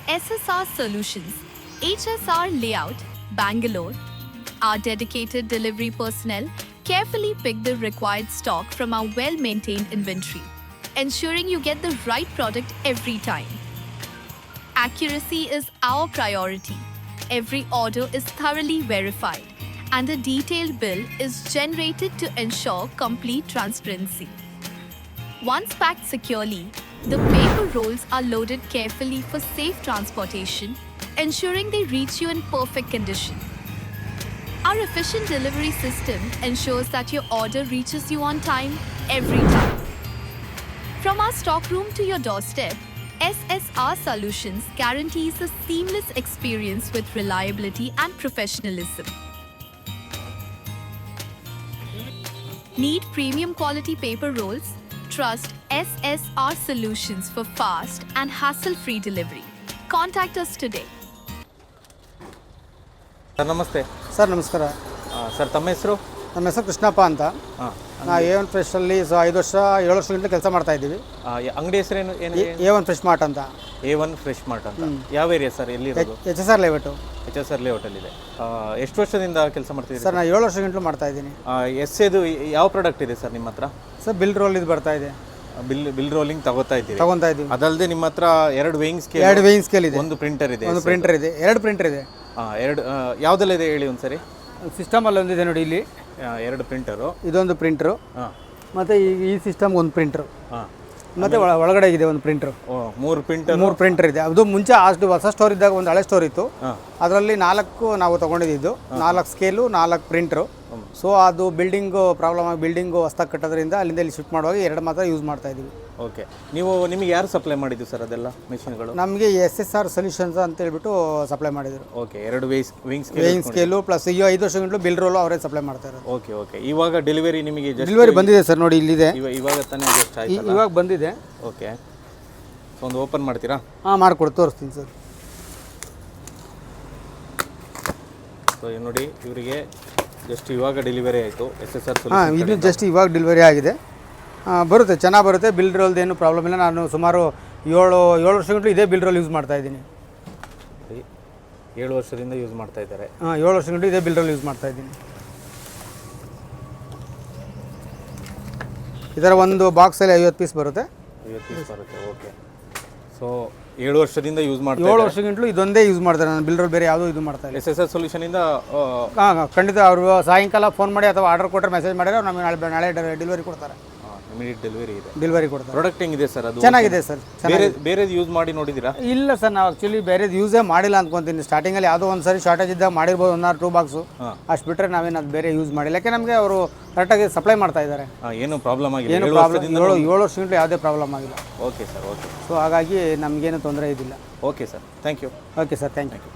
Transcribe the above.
SSR Solutions, HSR Layout, Bangalore. Our dedicated delivery personnel carefully pick the required stock from our well-maintained inventory, ensuring you get the right product every time. Accuracy is our priority. Every order is thoroughly verified, and a detailed bill is generated to ensure complete transparency. Once packed securely, the paper rolls are loaded carefully for safe transportation, ensuring they reach you in perfect condition. Our efficient delivery system ensures that your order reaches you on time, every time. From our stockroom to your doorstep, SSR Solutions guarantees a seamless experience with reliability and professionalism. Need premium quality paper rolls? Trust SSR Solutions for fast and hassle-free delivery. Contact us today. Sir ನಮಸ್ತೆ. Sir ನಮಸ್ಕಾರ. Sir ತಮ್ಮ ಹೆಸರು? ನಮ್ಮ ಹೆಸರು ಕೃಷ್ಣಪ್ಪ ಅಂತ. ನಾವು A1 ಫ್ರೆಶಲ್ಲಿ 5 ವರ್ಷ 7 ವರ್ಷದಿಂದ ಕೆಲಸ ಮಾಡ್ತಾ ಇದ್ದೀವಿ. ಅಂಗಡಿ ಹೆಸರೇನು? A1 ಫ್ರೆಶ್ ಮಾರ್ಟ್ ಅಂತ. A1 ಫ್ರೆಶ್ ಮಾರ್ಟ್ ಅಂತ. ಯಾವ ಏರಿಯಾ ಸರ್? ಎಲ್ಲಿರೋದು? HSR layout. HSR ಲೇಔಟಲ್ಲಿದೆ. ಎಷ್ಟು ವರ್ಷದಿಂದ ಕೆಲಸ ಮಾಡ್ತಿದ್ದೀರಿ? ಸರ್ ನಾನು 7 ವರ್ಷಗಿಂತಲೂ ಮಾಡ್ತಾ ಇದ್ದೀನಿ. ಎಸ್ಸೇದು ಯಾವ ಪ್ರಾಡಕ್ಟ್ ಇದೆ ಸರ್ ನಿಮ್ಮ ಹತ್ರ? ಸರ್ ಬಿಲ್ ರೋಲ್ ಇದು ಬರ್ತಾ ಇದೆ. ಬಿಲ್ ರೋಲಿಂಗ್ ತಗೋತಾ ಇದ್ದೀವಿ. ಅದಲ್ಲದೆ ನಿಮ್ಮ ಹತ್ರ 2 ವೇಯಿಂಗ್ ಸ್ಕೇಲ್ ಇದೆ, ಒಂದು ಪ್ರಿಂಟರ್ ಇದೆ, ಒಂದು ಪ್ರಿಂಟರ್ ಇದೆ, 2 ಪ್ರಿಂಟರ್ ಇದೆ. ಎರಡು ಯಾವುದೆಲ್ಲ ಇದೆ ಹೇಳಿ ಒಂದ್ಸರಿ. ಸಿಸ್ಟಮಲ್ಲಿ ಒಂದಿದೆ ನೋಡಿ, ಇಲ್ಲಿ 2 ಪ್ರಿಂಟರು, ಇದೊಂದು ಪ್ರಿಂಟರು, ಮತ್ತು ಈ ಸಿಸ್ಟಮ್ ಒಂದು ಪ್ರಿಂಟ್ರು, ಮತ್ತು ಒಳಗಡೆ ಇದೆ ಒಂದು ಪ್ರಿಂಟ್ರು. 3 ಪ್ರಿಂಟರ್ ಇದೆ. ಅದು ಮುಂಚೆ ಅಷ್ಟು ಹೊಸ ಸ್ಟೋರ್ ಇದ್ದಾಗ ಒಂದು ಹಳೆ ಸ್ಟೋರ್ ಇತ್ತು, ಅದರಲ್ಲಿ 4 ನಾವು ತೊಗೊಂಡಿದ್ದು, 4 ಸ್ಕೇಲು, 4 ಪ್ರಿಂಟ್ರು. ಸೊ ಅದು ಬಿಲ್ಡಿಂಗು ಪ್ರಾಬ್ಲಮ್ ಆಗಿ ಬಿಲ್ಡಿಂಗು ಹೊಸ್ದಾಗಿ ಕಟ್ಟೋದ್ರಿಂದ ಅಲ್ಲಿಂದ ಇಲ್ಲಿ ಶಿಫ್ಟ್ ಮಾಡುವಾಗ 2 ಮಾತ್ರ ಯೂಸ್ ಮಾಡ್ತಾ ಇದ್ದೀವಿ. ಓಕೆ. ನಿಮಗೆ ಯಾರು ಸಪ್ಲೈ ಮಾಡಿದ್ದು ಸರ್ ಅದೆಲ್ಲ ಮೆಷಿನ್ಗಳು? ನಮಗೆ SSR ಸೊಲ್ಯೂಷನ್ಸ್ ಅಂತ ಹೇಳ್ಬಿಟ್ಟು ಸಪ್ಲೈ ಮಾಡಿದರು. ಓಕೆ. 2 ವೇಯಿಂಗ್ ಸ್ಕೇಲು ಪ್ಲಸ್ 5 ವರ್ಷಗಳು ಬಿಲ್ ರೋಲು ಅವರೇ ಸಪ್ಲೈ ಮಾಡ್ತಾ ಇರೋದು. Okay okay. ಇವಾಗ ಡೆಲಿವರಿ ನಿಮಗೆ ಡೆಲಿವರಿ ಬಂದಿದೆ ಸರ್, ನೋಡಿ ಇಲ್ಲಿದೆ. ಇವಾಗ ತಾನೇ ಜಸ್ಟ್ ಆಯ್ತು, ಇವಾಗ ಬಂದಿದೆ. ಓಕೆ. ಸೊ ಒಂದು ಓಪನ್ ಮಾಡ್ತೀರಾ? ಹಾಂ, ಮಾಡಿಕೊಡು, ತೋರಿಸ್ತೀನಿ ಸರ್. ಸೊ ನೋಡಿ, ಇವರಿಗೆ ಜಸ್ಟ್ ಇವಾಗ ಡೆಲಿವರಿ ಆಯಿತು SSR. ಹಾಂ, ಇದು ಜಸ್ಟ್ ಇವಾಗ ಡೆಲಿವರಿ ಆಗಿದೆ. ಬರುತ್ತೆ, ಚೆನ್ನಾಗಿ ಬರುತ್ತೆ. ಬಿಲ್ ರೋಲ್ದು ಏನು ಪ್ರಾಬ್ಲಮ್ ಇಲ್ಲ. ನಾನು ಸುಮಾರು 7 ವರ್ಷಗಂಟಲು ಇದೇ ಬಿಲ್ ರೋಲ್ ಯೂಸ್ ಮಾಡ್ತಾ ಇದ್ದೀನಿ. 7 ವರ್ಷದಿಂದ ಯೂಸ್ ಮಾಡ್ತಾ ಇದ್ದಾರೆ. ಹಾಂ, 7 ವರ್ಷಗಂಟಲು ಇದೇ ಬಿಲ್ ರೋಲ್ ಯೂಸ್ ಮಾಡ್ತಾ ಇದ್ದೀನಿ. ಇದರ ಒಂದು ಬಾಕ್ಸಲ್ಲಿ 50 ಪೀಸ್ ಬರುತ್ತೆ. 50 ಪೀಸ್ ಬರುತ್ತೆ. ಓಕೆ. ಸೊ 7 ವರ್ಷದಿಂದ ಯೂಸ್ ಮಾಡ್ತಾರೆ. 7 ವರ್ಷಗಂಟಲು ಇದೊಂದೇ ಯೂಸ್ ಮಾಡ್ತಾರೆ. ನಾನು ಬಿಲ್ ರೋಲ್ ಬೇರೆ ಯಾವುದೂ ಇದು ಮಾಡ್ತಾ ಇಲ್ಲ. SSR ಸೊಲ್ಯೂಷನಿಂದ ಹಾಂ, ಖಂಡಿತ. ಅವರು ಸಾಯಂಕಾಲ ಫೋನ್ ಮಾಡಿ ಅಥವಾ ಆರ್ಡರ್ ಕೊಟ್ಟರೆ ಮೆಸೇಜ್ ಮಾಡಿದ್ರೆ ಅವ್ರು ನಮಗೆ ನಾಳೆ ಡೆಲಿವರಿ ಕೊಡ್ತಾರೆ. ಇಮಿಡಿಯೇಟ್ ಡೆಲಿವರಿ ಕೊಡ್ತಾರೆ. ಪ್ರಾಡಕ್ಟ್ ಹೆಂಗಿದೆ ಸರ್? ಅದು ಚೆನ್ನಾಗಿದೆ ಸರ್. ಬೇರೆದು ಯೂಸ್ ಮಾಡಿ ನೋಡಿದ್ದೀರಾ? ಇಲ್ಲ ಸರ್, ನಾವು ಆ್ಯಕ್ಚುಲಿ ಬೇರೆದು ಯೂಸೇ ಮಾಡಿಲ್ಲ ಅಂದ್ಕೊತೀನಿ. ಸ್ಟಾರ್ಟಿಂಗಲ್ಲಿ ಯಾವುದೋ ಒಂದು ಸರಿ ಶಾರ್ಟೇಜ್ ಇದ್ದಾಗ ಮಾಡಿರ್ಬೋದು, 1 or 2 ಬಾಕ್ಸು, ಅಷ್ಟು ಬಿಟ್ಟರೆ ನಾವೇನು ಅದು ಬೇರೆ ಯೂಸ್ ಮಾಡಿಲ್ಲ. ಯಾಕೆ ನಮಗೆ ಅವರು ಕರೆಕ್ಟಾಗಿ ಸಪ್ಲೈ ಮಾಡ್ತಾ ಇದ್ದಾರೆ. ಏನು ಪ್ರಾಬ್ಲಮ್ ಆಗಿಲ್ಲ? ಏನು ಪ್ರಾಬ್ಲಮ್ 7 ವರ್ಷಗಂಟಲು ಯಾವುದೇ ಪ್ರಾಬ್ಲಮ್ ಆಗಿಲ್ಲ. Okay sir. ಓಕೆ. ಸೊ ಹಾಗಾಗಿ ನಮಗೇನು ತೊಂದರೆ ಇದಿಲ್ಲ. Okay sir, thank you. Okay sir, thank you.